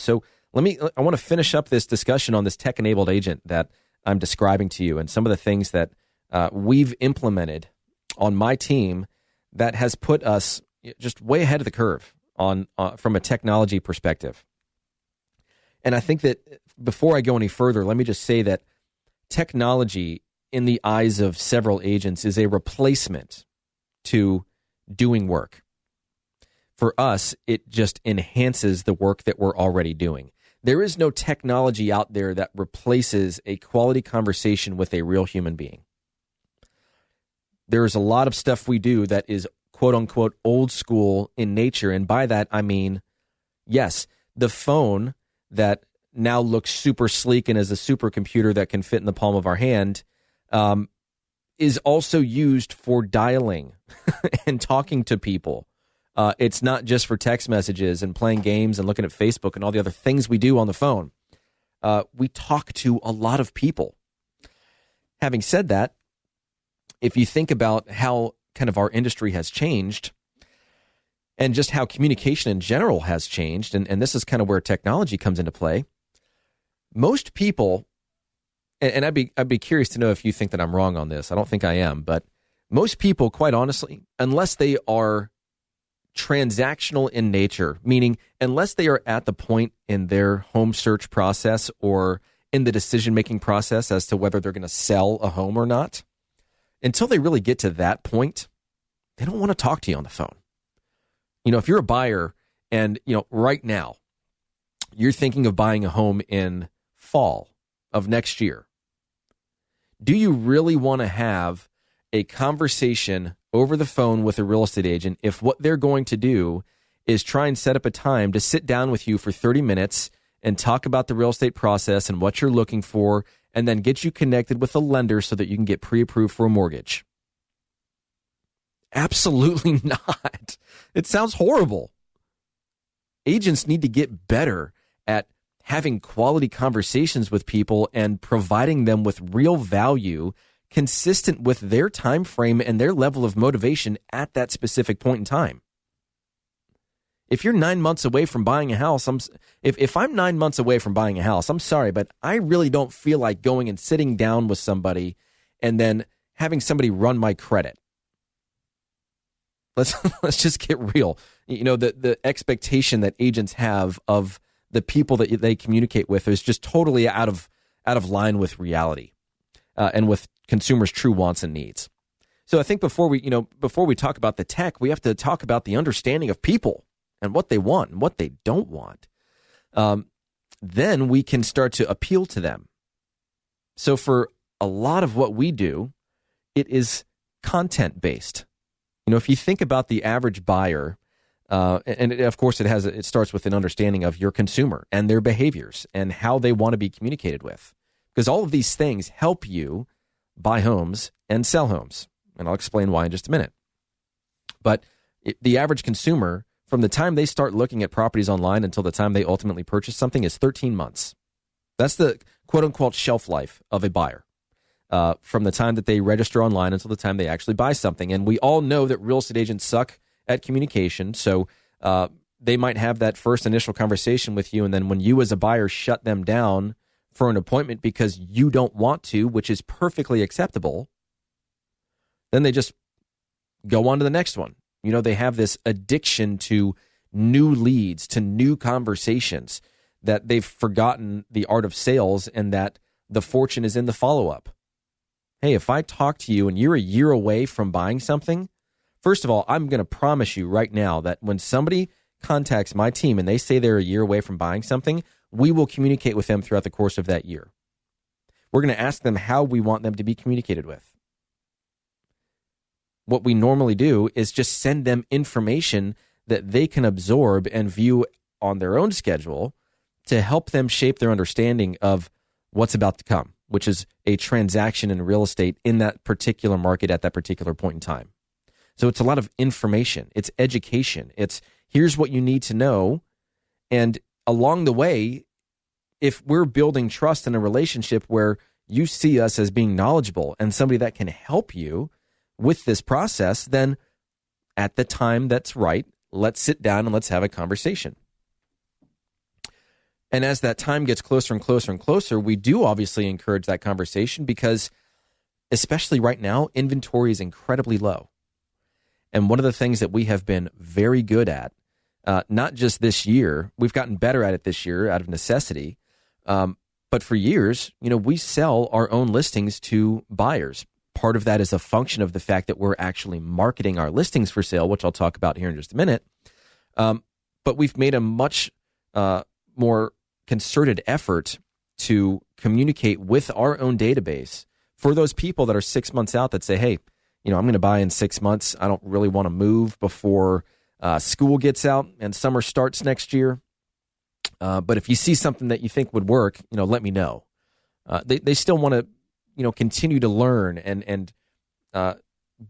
So I want to finish up this discussion on this tech-enabled agent that I'm describing to you and some of the things that we've implemented on my team that has put us just way ahead of the curve on from a technology perspective. And I think that before I go any further, let me just say that technology in the eyes of several agents is a replacement to doing work. For us, it just enhances the work that we're already doing. There is no technology out there that replaces a quality conversation with a real human being. There's a lot of stuff we do that is quote-unquote old school in nature, and by that I mean, yes, the phone that now looks super sleek and is a supercomputer that can fit in the palm of our hand is also used for dialing and talking to people. It's not just for text messages and playing games and looking at Facebook and all the other things we do on the phone. We talk to a lot of people. Having said that, if you think about how kind of our industry has changed and just how communication in general has changed, and this is kind of where technology comes into play, most people, and I'd be curious to know if you think that I'm wrong on this. I don't think I am, but most people, quite honestly, unless they are transactional in nature, meaning unless they are at the point in their home search process or in the decision-making process as to whether they're going to sell a home or not, until they really get to that point, they don't want to talk to you on the phone. You know, if you're a buyer and, you know, right now you're thinking of buying a home in fall of next year, do you really want to have a conversation over the phone with a real estate agent if what they're going to do is try and set up a time to sit down with you for 30 minutes and talk about the real estate process and what you're looking for, and then get you connected with a lender so that you can get pre-approved for a mortgage? Absolutely not. It sounds horrible. Agents need to get better at having quality conversations with people and providing them with real value consistent with their time frame and their level of motivation at that specific point in time. If you're 9 months away from buying a house, if I'm 9 months away from buying a house, I'm sorry, but I really don't feel like going and sitting down with somebody and then having somebody run my credit. Let's just get real. You know, the expectation that agents have of the people that they communicate with is just totally out of line with reality and with consumers' true wants and needs. So I think before we talk about the tech, we have to talk about the understanding of people and what they want and what they don't want. Then we can start to appeal to them. So for a lot of what we do, it is content-based. You know, if you think about the average buyer, and of course it starts with an understanding of your consumer and their behaviors and how they want to be communicated with. Because all of these things help you buy homes and sell homes. And I'll explain why in just a minute. But the average consumer, from the time they start looking at properties online until the time they ultimately purchase something, is 13 months. That's the quote-unquote shelf life of a buyer. From the time that they register online until the time they actually buy something. And we all know that real estate agents suck at communication, so they might have that first initial conversation with you, and then when you as a buyer shut them down for an appointment because you don't want to, which is perfectly acceptable, then they just go on to the next one. You know, they have this addiction to new leads, to new conversations, that they've forgotten the art of sales and that the fortune is in the follow-up. Hey, if I talk to you and you're a year away from buying something, first of all, I'm going to promise you right now that when somebody contacts my team and they say they're a year away from buying something, we will communicate with them throughout the course of that year. We're going to ask them how we want them to be communicated with. What we normally do is just send them information that they can absorb and view on their own schedule to help them shape their understanding of what's about to come, which is a transaction in real estate in that particular market at that particular point in time. So it's a lot of information. It's education. It's here's what you need to know. And along the way, if we're building trust in a relationship where you see us as being knowledgeable and somebody that can help you with this process, then at the time that's right, let's sit down and let's have a conversation. And as that time gets closer and closer and closer, we do obviously encourage that conversation because, especially right now, inventory is incredibly low. And one of the things that we have been very good at, not just this year, we've gotten better at it this year out of necessity, but for years, we sell our own listings to buyers. Part of that is a function of the fact that we're actually marketing our listings for sale, which I'll talk about here in just a minute. But we've made a much more concerted effort to communicate with our own database for those people that are 6 months out that say, hey, I'm going to buy in 6 months. I don't really want to move before school gets out and summer starts next year. But if you see something that you think would work, let me know. They still want to, continue to learn and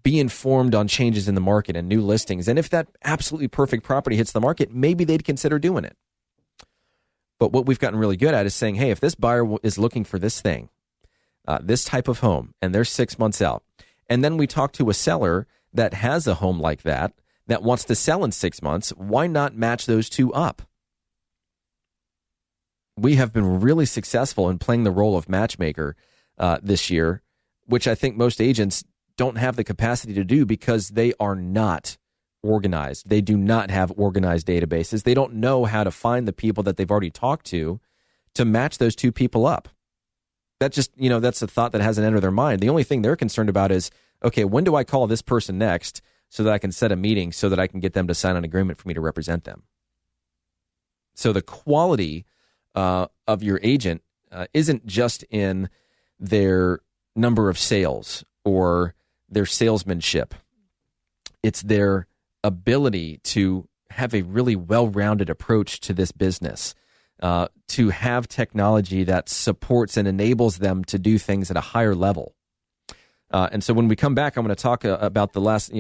be informed on changes in the market and new listings. And if that absolutely perfect property hits the market, maybe they'd consider doing it. But what we've gotten really good at is saying, hey, if this buyer is looking for this thing, this type of home, and they're 6 months out, and then we talk to a seller that has a home like that wants to sell in 6 months, why not match those two up? We have been really successful in playing the role of matchmaker this year, which I think most agents don't have the capacity to do because they are not organized. They do not have organized databases. They don't know how to find the people that they've already talked to match those two people up. That just, that's a thought that hasn't entered their mind. The only thing they're concerned about is, okay, when do I call this person next so that I can set a meeting so that I can get them to sign an agreement for me to represent them? So the quality of your agent isn't just in their number of sales or their salesmanship. It's their ability to have a really well-rounded approach to this business, to have technology that supports and enables them to do things at a higher level. And so when we come back, I'm going to talk about the last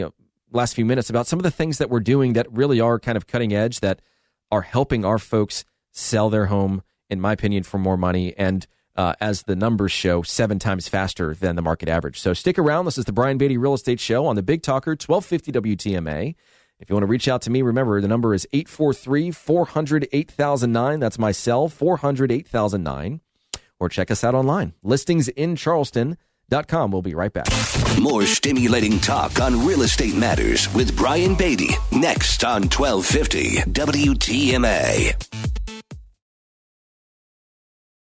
few minutes about some of the things that we're doing that really are kind of cutting edge, that are helping our folks sell their home, in my opinion, for more money, and as the numbers show, 7 times faster than the market average. So stick around. This is the Brian Beatty Real Estate Show on the Big Talker, 1250 WTMA. If you want to reach out to me, remember the number is 843-400-8009. That's my cell, 400-8009. Or check us out online, listingsincharleston.com. We'll be right back. More stimulating talk on Real Estate Matters with Brian Beatty next on 1250 WTMA.